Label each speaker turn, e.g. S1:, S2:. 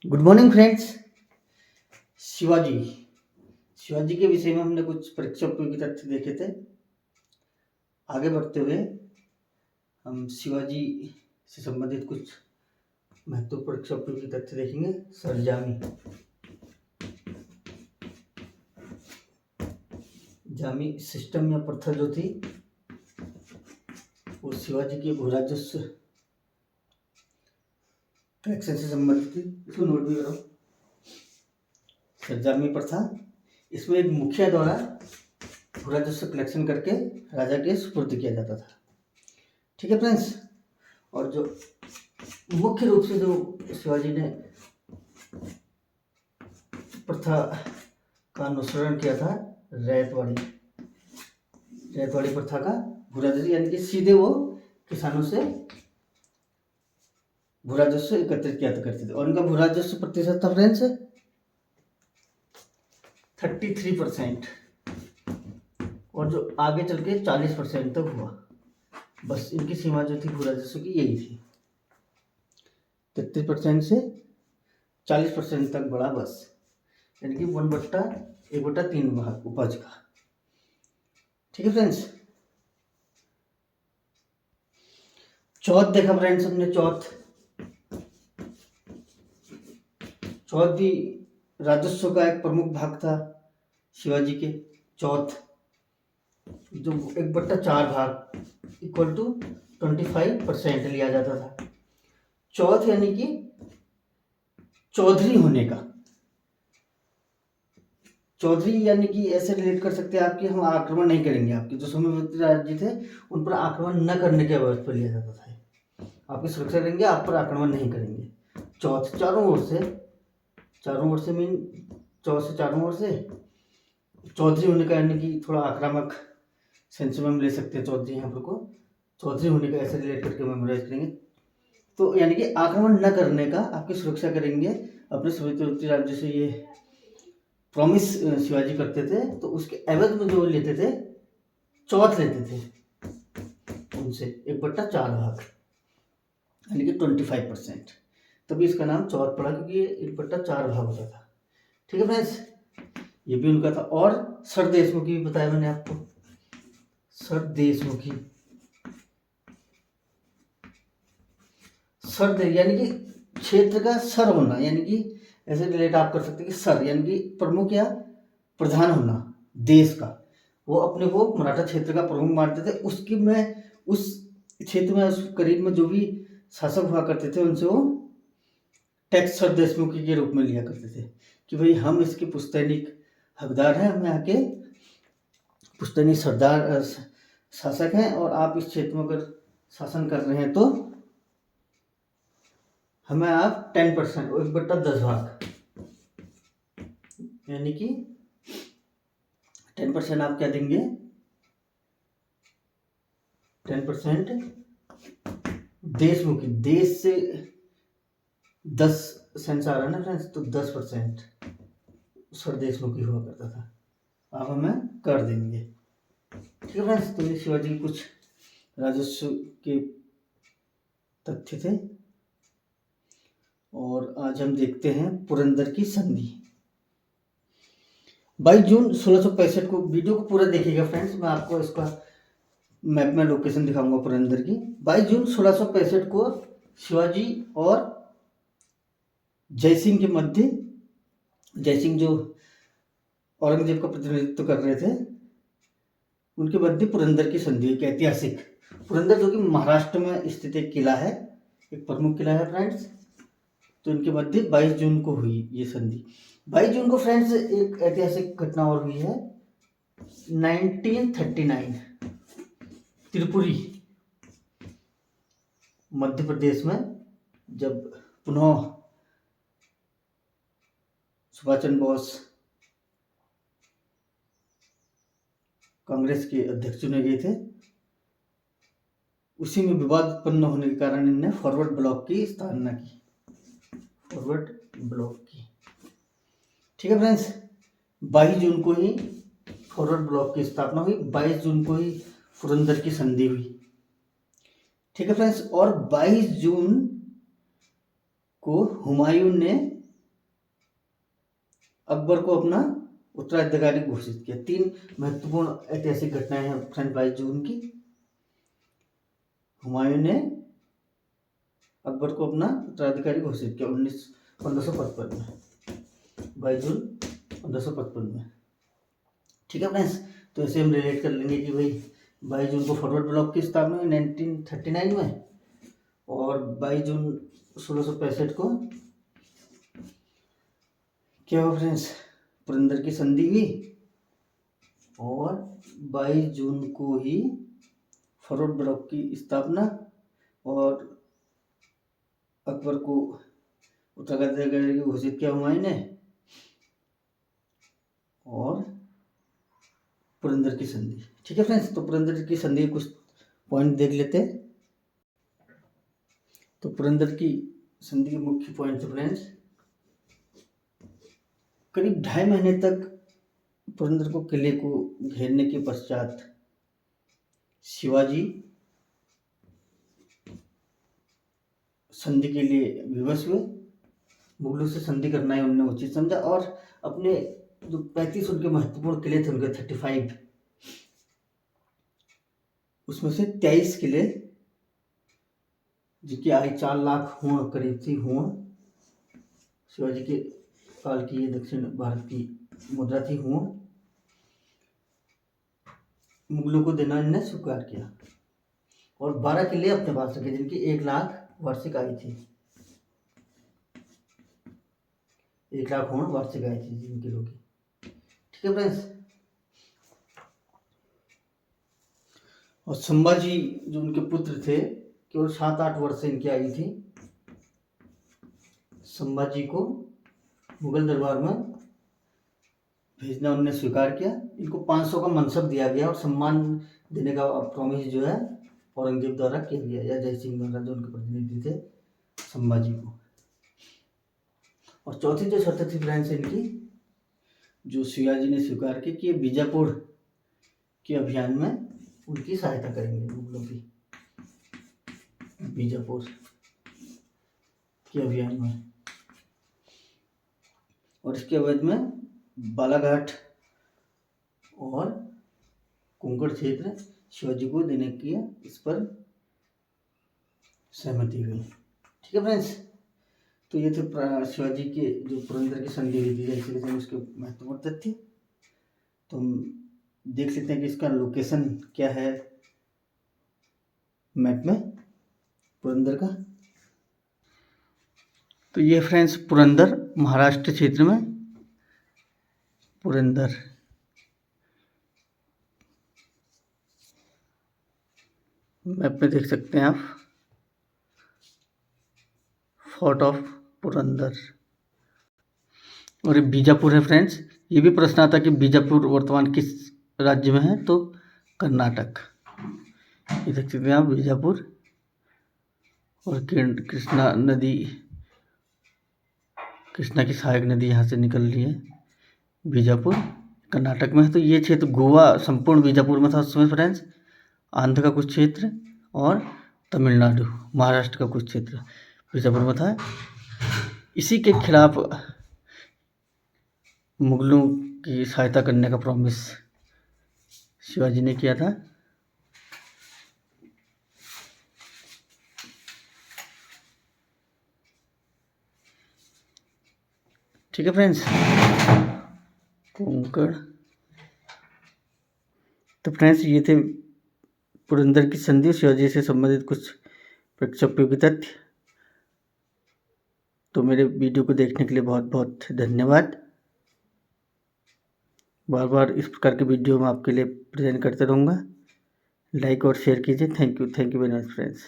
S1: Good morning friends. Shivaji Shivaji के विषय में हमने कुछ परीक्षा उपयोगी तथ्य देखे थे। आगे बढ़ते हुए हम शिवाजी से संबंधित कुछ महत्वपूर्ण परीक्षा उपयोगी तथ्य देखेंगे। जामी सिस्टम या प्रथा जो थी वो शिवाजी के भूराजस्व कलेक्शन से संबंधित थी। इसको नोट भी करो। सरजामी प्रथा, इसमें एक मुखिया द्वारा भूराजस्व कलेक्शन करके राजा के सुपुर्द किया जाता था। ठीक है फ्रेंड्स। और जो मुख्य रूप से जो शिवाजी ने प्रथा का अनुसरण किया था, रैयतवाड़ी प्रथा का भूराजस्व, यानी कि सीधे वो किसानों से भूराजस्व एकत्रित किया करते थे। और उनका भूराजस्व प्रतिशत था फ्रेंड्स 33%, और जो आगे चल के 40% तक हुआ। बस इनकी सीमा जो थी भूराजस्व की यही थी, 33% से 40% तक बढ़ा बस, यानी कि 1/1/3 भाग उपज का। ठीक है फ्रेंड्स। चौथ देखा फ्रेंड्स हमने। चौथ भी राजस्व का एक प्रमुख भाग था शिवाजी के। चौथ जो 1/4 भाग इक्वल टू 25% लिया जाता था। चौथ यानी कि चौधरी होने का। चौधरी यानी कि ऐसे रिलेट कर सकते हैं आपकी, हम आक्रमण नहीं करेंगे, आपके जो सौम्यव्रत राज्य थे उन पर आक्रमण न करने के आवाज पर लिया जाता था। आपकी सुरक्षा करेंगे, आप पर आक्रमण नहीं करेंगे। चौथ चारों ओर से मीन चौथ से चारों ओर से चौधरी होने का, यानी कि थोड़ा आक्रामक सेंस में हम ले सकते हैं चौधरी यहाँ पर को। चौधरी होने का ऐसे रिलेट करके मेमोराइज करेंगे, तो यानी कि आक्रमण न करने का, आपकी सुरक्षा करेंगे। अपने सौम्यव्रत राज्य से ये प्रॉमिस शिवाजी करते थे, तो उसके एवज में जो लेते थे, चौथ लेते थे उनसे 1/4 भाग, यानी कि 25%। तभी इसका नाम चौथ पड़ा, क्योंकि ये 1/4 भाग होता था। ठीक है फ्रेंड्स, ये भी उनका था। और सर देशमुखी भी बताया मैंने आपको। सर देशमुखी यानी कि क्षेत्र का सर होना, यानी कि ऐसे रिलेट आप कर सकते हैं कि सर यानी कि प्रमुख या प्रधान होना देश का। वो अपने को मराठा क्षेत्र का प्रमुख मानते थे। उसकी में उस क्षेत्र में, उस करीब में जो भी शासक हुआ करते थे, उनसे वो टैक्स सर देशमुखी के रूप में लिया करते थे कि भाई हम इसके पुश्तैनिक हकदार हैं, हमें आके पुश्तैनी सरदार शासक हैं, और आप इस क्षेत्र में अगर शासन कर रहे हैं तो हमें आप 10%, 1/10 भाग, यानी कि 10% आप क्या देंगे, 10% देशमुखी, देश से 10 सेंस आ रहा है ना फ्रेंड्स, तो 10% सर देशमुखी हुआ करता था, आप हमें कर देंगे। ठीक है फ्रेंड्स, तो ये शिवाजी के कुछ राजस्व के तथ्य थे। और आज हम देखते हैं पुरंदर की संधि। 22 जून 1665 को, वीडियो को पूरा देखिएगा फ्रेंड्स, मैं आपको इसका मैप में लोकेशन दिखाऊंगा पुरंदर की। 22 जून 1665 को शिवाजी और जयसिंह के मध्य, जयसिंह जो औरंगजेब का प्रतिनिधित्व कर रहे थे, उनके मध्य पुरंदर की संधि, एक ऐतिहासिक। पुरंदर जो कि महाराष्ट्र में स्थित एक किला है, एक प्रमुख किला है फ्रेंड्स। तो इनके मध्य 22 जून को हुई ये संधि। 22 जून को फ्रेंड्स एक ऐतिहासिक घटना और हुई है। 1939 त्रिपुरी मध्य प्रदेश में, जब पुनः सुभाष चंद्र बोस कांग्रेस के अध्यक्ष चुने गए थे, उसी में विवाद उत्पन्न होने के कारण इन्होंने फॉरवर्ड ब्लॉक की स्थापना की। फॉरवर्ड ब्लॉक की, ठीक है फ्रेंड्स। 22 जून को ही फॉरवर्ड ब्लॉक की स्थापना हुई, 22 जून को ही पुरंदर की संधि हुई। ठीक है फ्रेंड्स। और 22 जून को हुमायूं ने अकबर को अपना उत्तराधिकारी घोषित किया। 3 महत्वपूर्ण ऐतिहासिक घटनाएं हैं फ्रेंड्स 22 जून की। हुमायूं ने अकबर को अपना उत्तराधिकारी घोषित किया 1555 में, 22 जून 1555 में। ठीक है फ्रेंड्स, तो ऐसे हम रिलेट कर लेंगे कि भाई 22 जून को फॉरवर्ड ब्लॉक की स्थापना हुई 1939 में, और 22 जून 1665 को क्या हुआ फ्रेंड्स, पुरंदर की संधि हुई, और 22 जून को ही फॉरवर्ड ब्लॉक की स्थापना, और अकबर को उत्तराधिकारी घोषित किया हुमायूं ने, और पुरंदर की संधि। ठीक है फ्रेंड्स, तो पुरंदर की संधि के कुछ पॉइंट देख लेते हैं। तो पुरंदर की संधि के मुख्य पॉइंट है फ्रेंड्स, करीब 2.5 महीने तक पुरंदर को किले को घेरने के पश्चात शिवाजी संधि के लिए विवश हुए। मुगलों से संधि करना ही उन्होंने उचित समझा, और अपने जो 35 उनके महत्वपूर्ण किले थे, उनके 35, उसमें से 23 किले जिनकी आयु 4 लाख होड़ करीब थी, होड़ शिवाजी के काल की ये दक्षिण भारत की मुद्रा थी, होड़ मुगलों को देना इन्होंने स्वीकार किया, और 12 किले अपने पास रखे जिनकी 1 लाख वार्षिक आयु थी, 1 लाख होड़ वार्षिक आयु थी जिन किलों की। ठीक है फ्रेंड्स, और संभाजी जो उनके पुत्र थे, केवल 7-8 वर्ष से इनकी आयु थी। संभाजी को मुगल दरबार में भेजना उन्होंने स्वीकार किया। इनको 500 का मनसब दिया गया, और सम्मान देने का प्रॉमिस जो है औरंगजेब द्वारा किया गया, या जय सिंह द्वारा, जो उनके प्रतिनिधि थे संभाजी को। और चौथी जो शर्त थी फ्रेंड्स इनकी, जो शिवाजी ने स्वीकार की कि बीजापुर के अभियान में उनकी सहायता करेंगे, मुगलों की बीजापुर के अभियान में। और इसके अवध में बालाघाट और कुंकड़ क्षेत्र शिवाजी को देने की इस पर सहमति हुई। ठीक है फ्रेंड्स, तो ये थे शिवाजी के जो पुरंदर की संधि हुई थी जैसे जैसे उसके महत्वपूर्ण तथ्य। तो हम देख सकते हैं कि इसका लोकेशन क्या है मैप में पुरंदर का। तो ये फ्रेंड्स पुरंदर महाराष्ट्र क्षेत्र में पुरंदर, मैप में देख सकते हैं आप, फोर्ट ऑफ पुरंदर। और ये बीजापुर है फ्रेंड्स। ये भी प्रश्न आता कि बीजापुर वर्तमान किस राज्य में है, तो कर्नाटक। ये देख सकते हैं आप बीजापुर, और कृष्णा नदी, कृष्णा की सहायक नदी यहाँ से निकल रही है, बीजापुर कर्नाटक में है। तो ये क्षेत्र गोवा संपूर्ण बीजापुर में था उस समय फ्रेंड्स, आंध्र का कुछ क्षेत्र और तमिलनाडु महाराष्ट्र का कुछ क्षेत्र बीजापुर में था। इसी के खिलाफ मुगलों की सहायता करने का प्रॉमिस शिवाजी ने किया था। ठीक है फ्रेंड्स, कोंकण। तो फ्रेंड्स ये थे पुरंदर की संधि, शिवाजी से संबंधित कुछ प्रेक्षोपयोगी तथ्य। तो मेरे वीडियो को देखने के लिए बहुत बहुत धन्यवाद। बार बार इस प्रकार के वीडियो मैं आपके लिए प्रेजेंट करते रहूँगा। लाइक और शेयर कीजिए। Thank you very much friends.